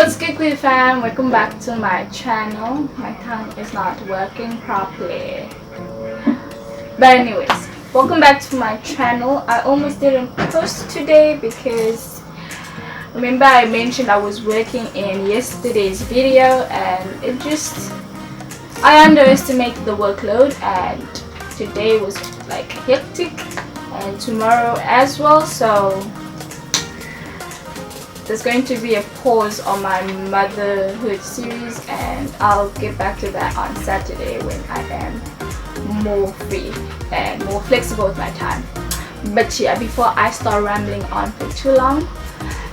What's good, Kwizzy fam? Welcome back to my channel. My tongue is not working properly. But anyways, welcome back to my channel. I almost didn't post today because remember I mentioned I was working in yesterday's video and I underestimated the workload, and today was like hectic and tomorrow as well, so there's going to be a pause on my motherhood series, and I'll get back to that on Saturday when I am more free and more flexible with my time. But yeah, before I start rambling on for too long,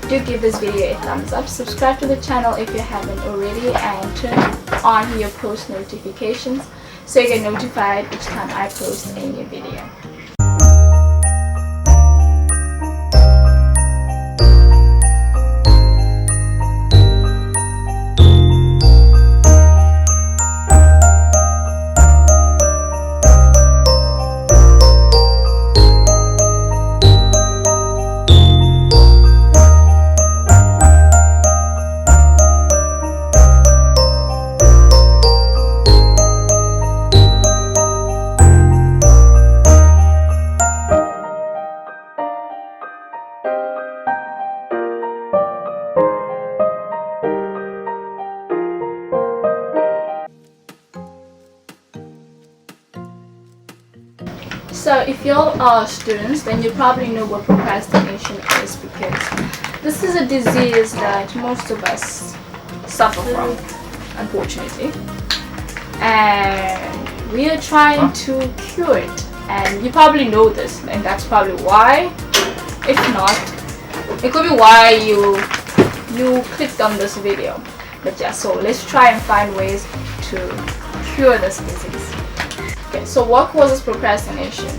do give this video a thumbs up, subscribe to the channel if you haven't already, and turn on your post notifications so you get notified each time I post a new video. So if y'all are students, then you probably know what procrastination is, because this is a disease that most of us suffer from, unfortunately, and we are trying to cure it. And you probably know this, and that's probably why, if not, it could be why you clicked on this video. But yeah, so let's try and find ways to cure this disease. Okay, so what causes procrastination?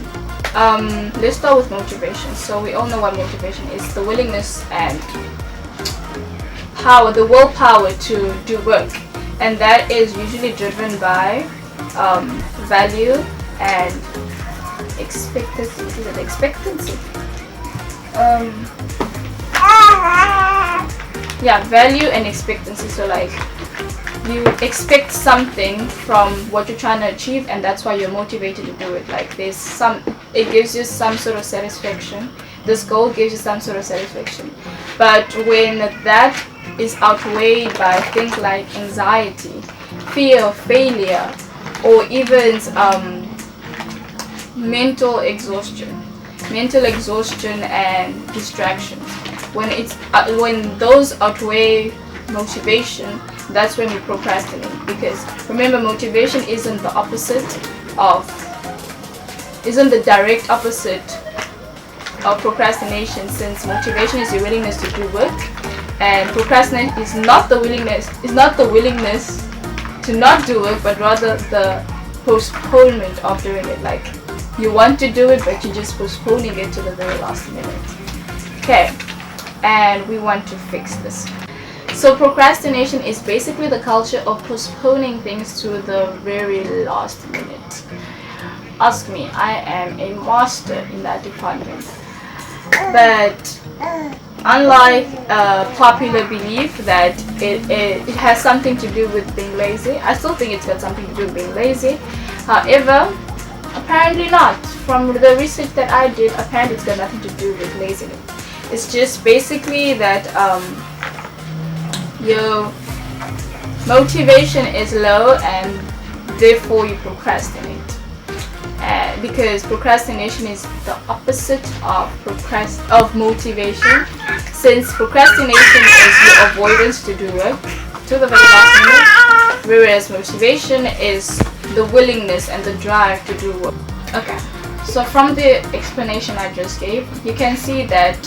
Let's start with motivation. So we all know what motivation is: the willingness and power, the willpower to do work, and that is usually driven by value and expectancy. Is it expectancy? Yeah, value and expectancy. So like, you expect something from what you're trying to achieve, and that's why you're motivated to do it. Like it gives you some sort of satisfaction. This goal gives you some sort of satisfaction. But when that is outweighed by things like anxiety, fear of failure, or even mental exhaustion and distractions, when those outweigh motivation, that's when we procrastinate. Because remember, motivation isn't the direct opposite of procrastination, since motivation is your willingness to do work, and procrastination is not the willingness to not do work, but rather the postponement of doing it. Like, you want to do it, but you're just postponing it to the very last minute. Okay, and we want to fix this. So procrastination is basically the culture of postponing things to the very last minute. Ask me, I am a master in that department. But unlike popular belief that it has something to do with being lazy, I still think it's got something to do with being lazy. However, apparently not. From the research that I did, apparently it's got nothing to do with laziness. It's just basically that your motivation is low, and therefore you procrastinate. Because procrastination is the opposite of motivation, since procrastination is your avoidance to do work to the very last minute, whereas motivation is the willingness and the drive to do work. Okay, so from the explanation I just gave, you can see that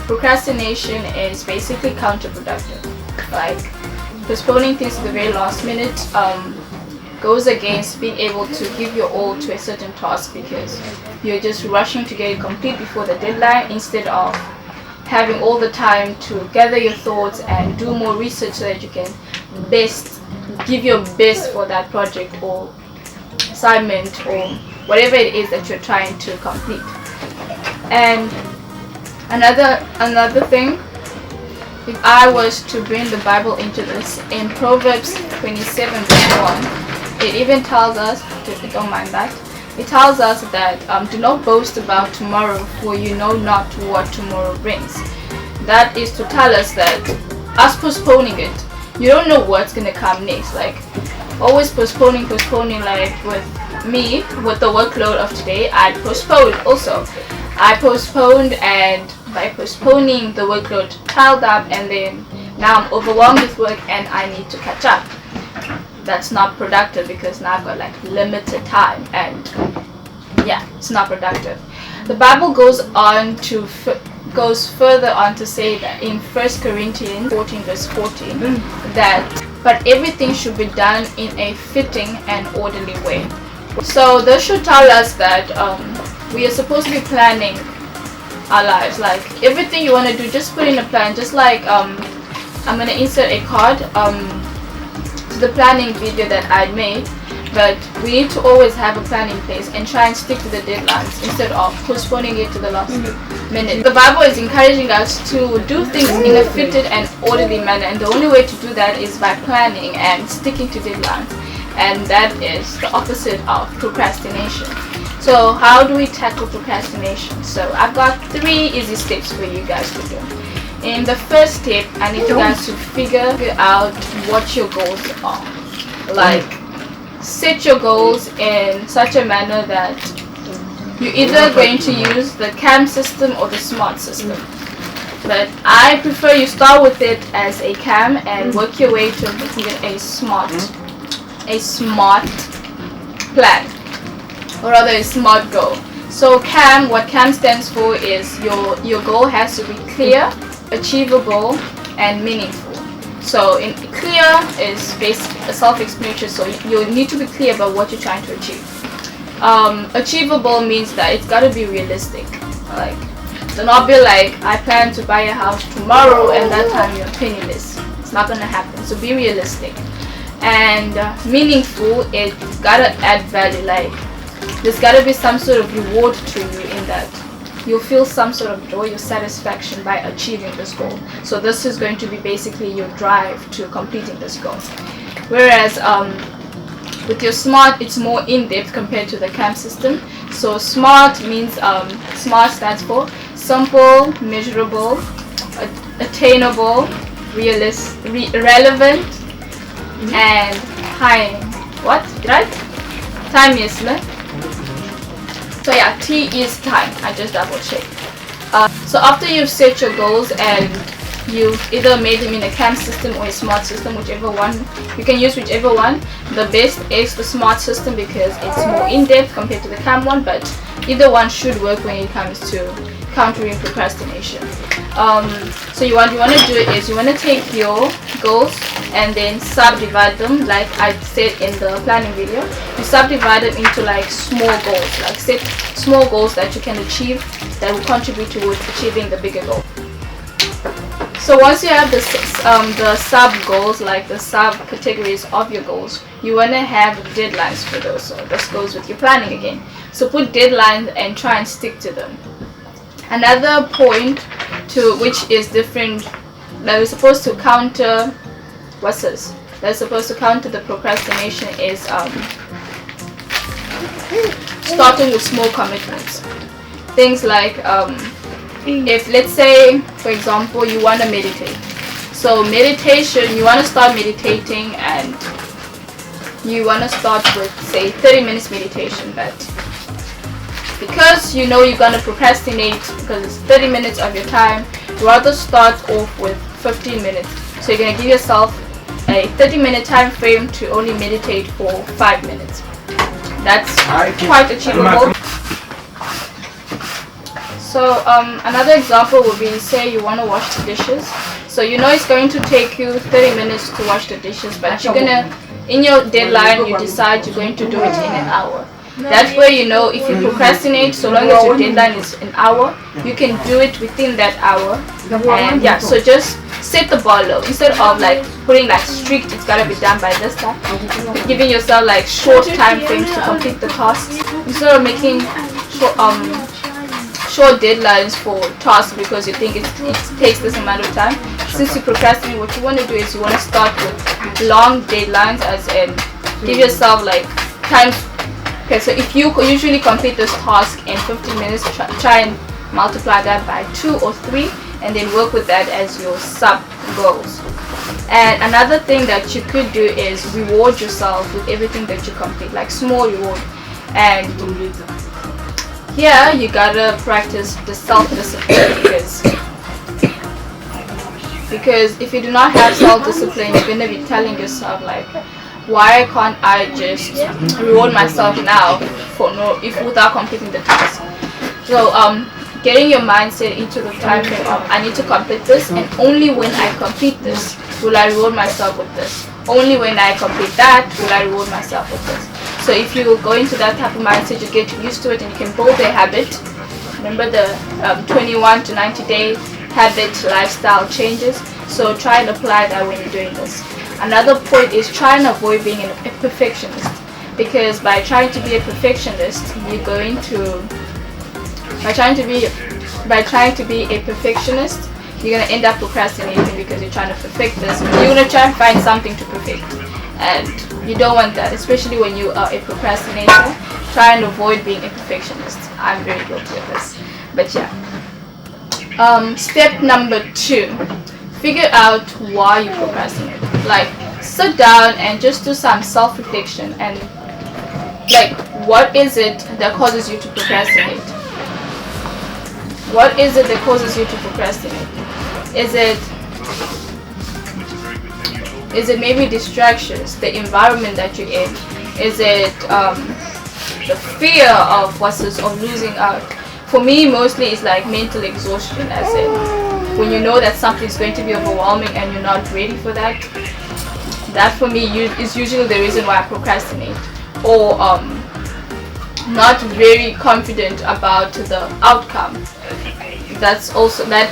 procrastination is basically counterproductive. Like, postponing things to the very last minute goes against being able to give your all to a certain task, because you're just rushing to get it complete before the deadline, instead of having all the time to gather your thoughts and do more research so that you can give your best for that project or assignment or whatever it is that you're trying to complete. And another thing if I was to bring the Bible into this, in Proverbs 27 verse 1, it even tells us, don't mind that, it tells us that do not boast about tomorrow, for you know not what tomorrow brings. That is to tell us that us postponing it, you don't know what's gonna come next. Like always postponing, like with me, with the workload of today, I postponed also. I postponed, and by postponing, the workload piled up, and then now I'm overwhelmed with work and I need to catch up. That's not productive because now I've got like limited time, and yeah, it's not productive. The Bible goes goes further on to say that in 1 Corinthians 14 verse 14 that but everything should be done in a fitting and orderly way. So this should tell us that we are supposed to be planning our lives. Like everything you want to do, just put in a plan. Just like I'm gonna insert a card to the planning video that I made. But we need to always have a plan in place and try and stick to the deadlines instead of postponing it to the last minute. The Bible is encouraging us to do things in a fitted and orderly manner, and the only way to do that is by planning and sticking to deadlines, and that is the opposite of procrastination. So how do we tackle procrastination? So I've got 3 easy steps for you guys to do. In the first step, I need you guys to figure out what your goals are. Like, set your goals in such a manner that you're either going to use the CAM system or the SMART system. But I prefer you start with it as a CAM and work your way to making it a SMART plan, or rather a SMART goal. So CAM, what CAM stands for is your goal has to be clear, achievable, and meaningful. So in clear is basically self-explanatory, so you need to be clear about what you're trying to achieve. Achievable means that it's got to be realistic. Like, do not be like, I plan to buy a house tomorrow and that time you're penniless. It's not going to happen. So be realistic. And meaningful, it's got to add value. Like, there's got to be some sort of reward to you in that. You'll feel some sort of joy or satisfaction by achieving this goal. So this is going to be basically your drive to completing this goal. Whereas with your SMART, it's more in-depth compared to the CAM system. So SMART means, SMART stands for simple, measurable, attainable, relevant, and time. What? Right? Time is So yeah, T is time. I just double checked. So after you've set your goals and you've either made them in a CAM system or a SMART system, whichever one, you can use whichever one. The best is the SMART system because it's more in-depth compared to the CAM one, but either one should work when it comes to countering procrastination. So you want to do it is you want to take your goals and then subdivide them, like I said in the planning video. You subdivide them into like small goals, like set small goals that you can achieve that will contribute towards achieving the bigger goal. So once you have the sub goals, like the sub categories of your goals, you want to have deadlines for those. So this goes with your planning again. So put deadlines and try and stick to them. Another point to which is different, that we're supposed to counter, what's this? That's supposed to counter the procrastination is starting with small commitments. Things like if, let's say, for example, you want to meditate. So meditation, you want to start meditating and you want to start with, say, 30 minutes meditation, but because you know you're going to procrastinate because it's 30 minutes of your time, rather start off with 15 minutes. So you're going to give yourself a 30-minute time frame to only meditate for 5 minutes. That's quite achievable. So another example would be, say you want to wash the dishes. So you know it's going to take you 30 minutes to wash the dishes, but you're going to, in your deadline, you decide you're going to do it in an hour. That's where you know if you procrastinate, so long as your deadline is an hour, you can do it within that hour. And yeah, so just set the bar low. Instead of like putting like strict, it's gotta be done by this time, giving yourself like short time frames to complete the tasks. Instead of making short deadlines for tasks because you think it takes this amount of time, since you procrastinate, what you want to do is you want to start with long deadlines, as in give yourself like times. Okay, so if you usually complete this task in 15 minutes, try and multiply that by 2 or 3, and then work with that as your sub goals. And another thing that you could do is reward yourself with everything that you complete, like small reward. And yeah, you gotta practice the self-discipline, because if you do not have self-discipline, you're gonna be telling yourself like, why can't I just reward myself now without completing the task? So getting your mindset into the time frame of, I need to complete this, and only when I complete this will I reward myself with this. Only when I complete that will I reward myself with this. So if you go into that type of mindset, you get used to it and you can build a habit. Remember the 21 to 90 day habit lifestyle changes. So try and apply that when you're doing this. Another point is try and avoid being a perfectionist, because by trying to be a perfectionist, you're going to end up procrastinating, because you're trying to perfect this. You're going to try and find something to perfect, and you don't want that, especially when you are a procrastinator. Try and avoid being a perfectionist. I'm very guilty of this. But yeah. Step number 2, figure out why you procrastinate. Like, sit down and just do some self-reflection, and like, what is it that causes you to procrastinate? What is it that causes you to procrastinate? Is it maybe distractions, the environment that you're in? Is it the fear of losing out? For me, mostly it's like mental exhaustion, as in when you know that something's going to be overwhelming and you're not ready for that. That for me is usually the reason why I procrastinate, or not very confident about the outcome. That's also that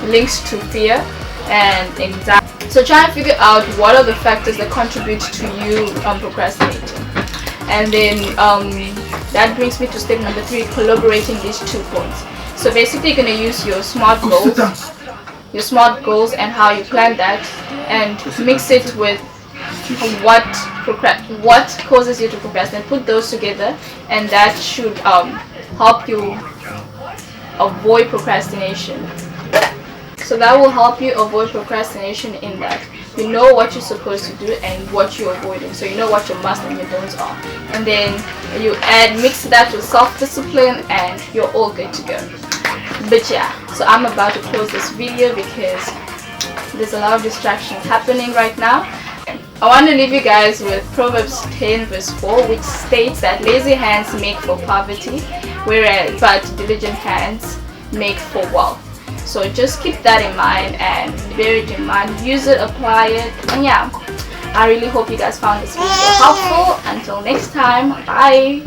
links to fear and anxiety. So try and figure out what are the factors that contribute to you procrastinating. And then that brings me to step number 3, collaborating these 2 points. So basically you're going to use your SMART goals and how you plan that, and mix it with what causes you to procrastinate. Put those together, and that should help you avoid procrastination. So that will help you avoid procrastination in that you know what you're supposed to do and what you're avoiding. So you know what your must and your don'ts are, and then you mix that with self-discipline, and you're all good to go. But yeah, so I'm about to close this video because there's a lot of distractions happening right now. I want to leave you guys with Proverbs 10 verse 4, which states that lazy hands make for poverty, but diligent hands make for wealth. So just keep that in mind and bear it in mind. Use it, apply it, and yeah, I really hope you guys found this video helpful. Until next time, bye.